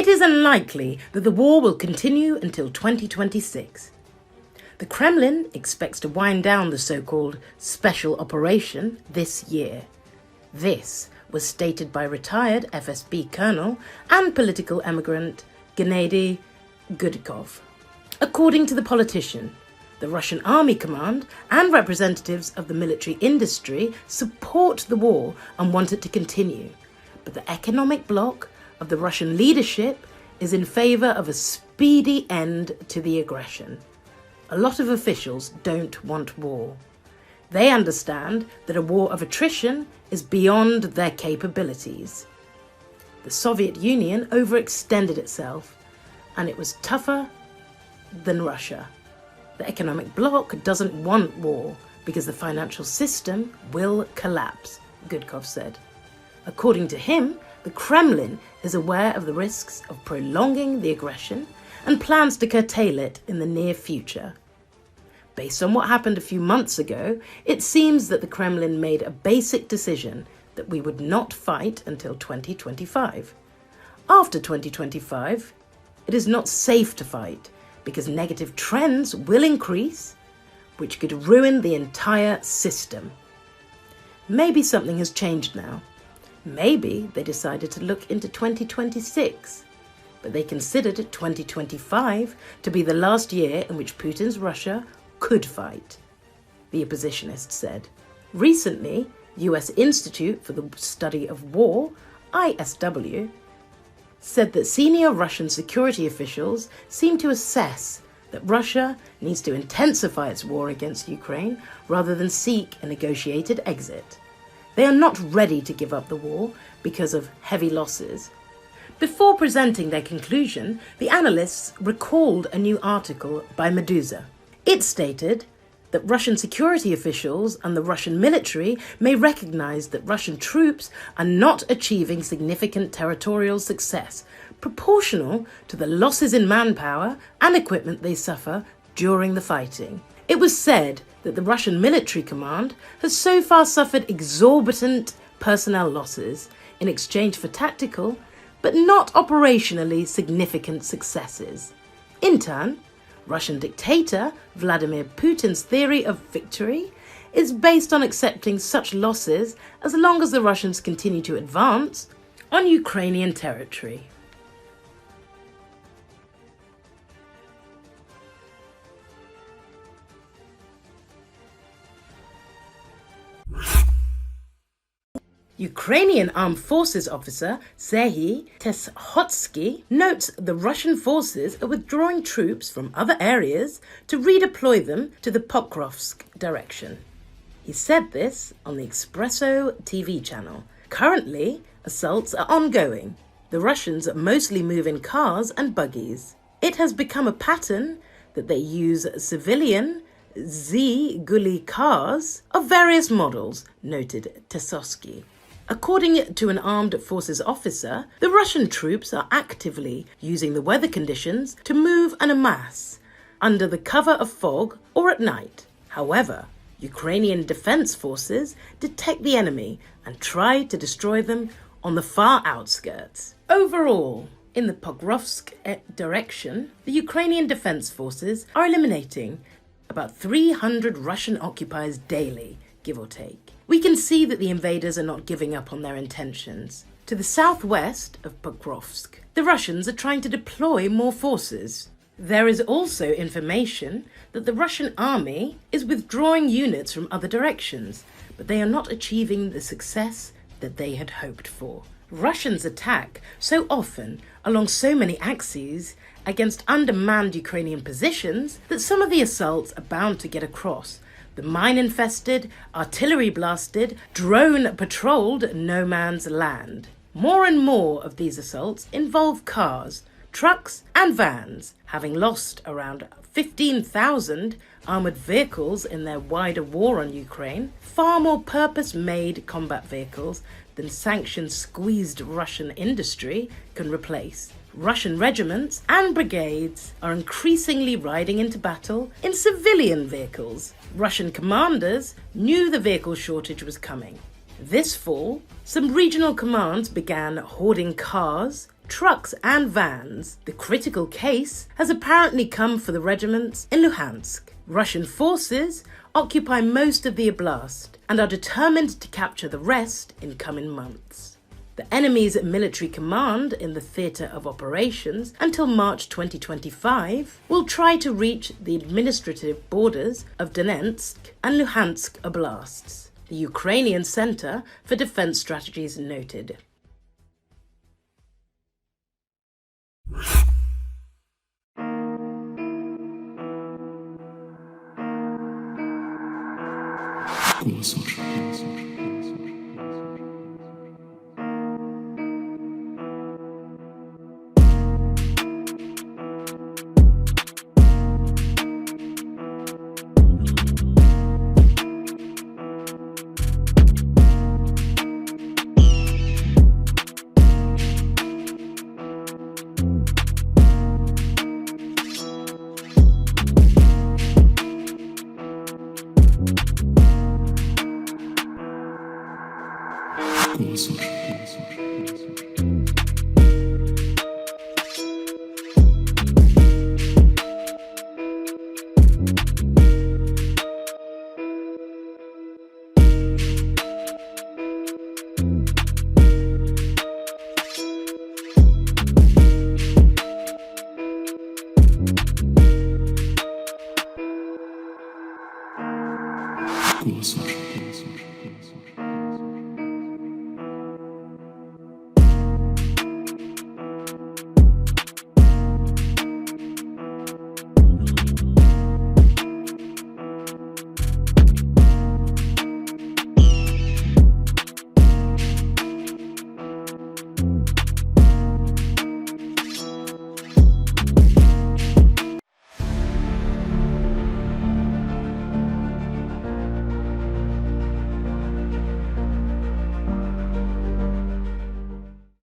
It is unlikely that the war will continue until 2026. The Kremlin expects to wind down the so-called special operation this year. This was stated by retired FSB colonel and political emigrant Gennady Gudikov. According to the politician, the Russian Army Command and representatives of the military industry support the war and want it to continue, but the economic bloc of the Russian leadership is in favour of a speedy end to the aggression. A lot of officials don't want war. They understand that a war of attrition is beyond their capabilities. The Soviet Union overextended itself, and it was tougher than Russia. The economic bloc doesn't want war because the financial system will collapse, Gudkov said. According to him, the Kremlin is aware of the risks of prolonging the aggression and plans to curtail it in the near future. Based on what happened a few months ago, it seems that the Kremlin made a basic decision that we would not fight until 2025. After 2025, it is not safe to fight because negative trends will increase, which could ruin the entire system. Maybe something has changed now. Maybe they decided to look into 2026, but they considered 2025 to be the last year in which Putin's Russia could fight, the oppositionist said. Recently, US Institute for the Study of War, ISW, said that senior Russian security officials seem to assess that Russia needs to intensify its war against Ukraine rather than seek a negotiated exit. They are not ready to give up the war because of heavy losses. Before presenting their conclusion, the analysts recalled a new article by Medusa. It stated that Russian security officials and the Russian military may recognize that Russian troops are not achieving significant territorial success proportional to the losses in manpower and equipment they suffer during the fighting. It was said that the Russian military command has so far suffered exorbitant personnel losses in exchange for tactical, but not operationally significant successes. In turn, Russian dictator Vladimir Putin's theory of victory is based on accepting such losses as long as the Russians continue to advance on Ukrainian territory. Ukrainian Armed Forces officer Serhiy Teshotsky notes the Russian forces are withdrawing troops from other areas to redeploy them to the Pokrovsk direction. He said this on the Espresso TV channel. Currently, assaults are ongoing. The Russians mostly move in cars and buggies. It has become a pattern that they use civilian Zhiguli cars of various models, noted Teshotsky. According to an armed forces officer, the Russian troops are actively using the weather conditions to move en masse, under the cover of fog or at night. However, Ukrainian defense forces detect the enemy and try to destroy them on the far outskirts. Overall, in the Pokrovsk direction, the Ukrainian defense forces are eliminating about 300 Russian occupiers daily, give or take. We can see that the invaders are not giving up on their intentions. To the southwest of Pokrovsk, the Russians are trying to deploy more forces. There is also information that the Russian army is withdrawing units from other directions, but they are not achieving the success that they had hoped for. Russians attack so often along so many axes against undermanned Ukrainian positions that some of the assaults are bound to get across the mine-infested, artillery-blasted, drone-patrolled no man's land. More and more of these assaults involve cars, trucks and vans, having lost around 15,000 armoured vehicles in their wider war on Ukraine, far more purpose-made combat vehicles than sanction-squeezed Russian industry can replace. Russian regiments and brigades are increasingly riding into battle in civilian vehicles. Russian commanders knew the vehicle shortage was coming. This fall, some regional commands began hoarding cars, trucks and vans. The critical case has apparently come for the regiments in Luhansk. Russian forces occupy most of the oblast and are determined to capture the rest in coming months. The enemy's military command in the theatre of operations until March 2025 will try to reach the administrative borders of Donetsk and Luhansk oblasts, the Ukrainian Center for Defense Strategies noted. Голосом.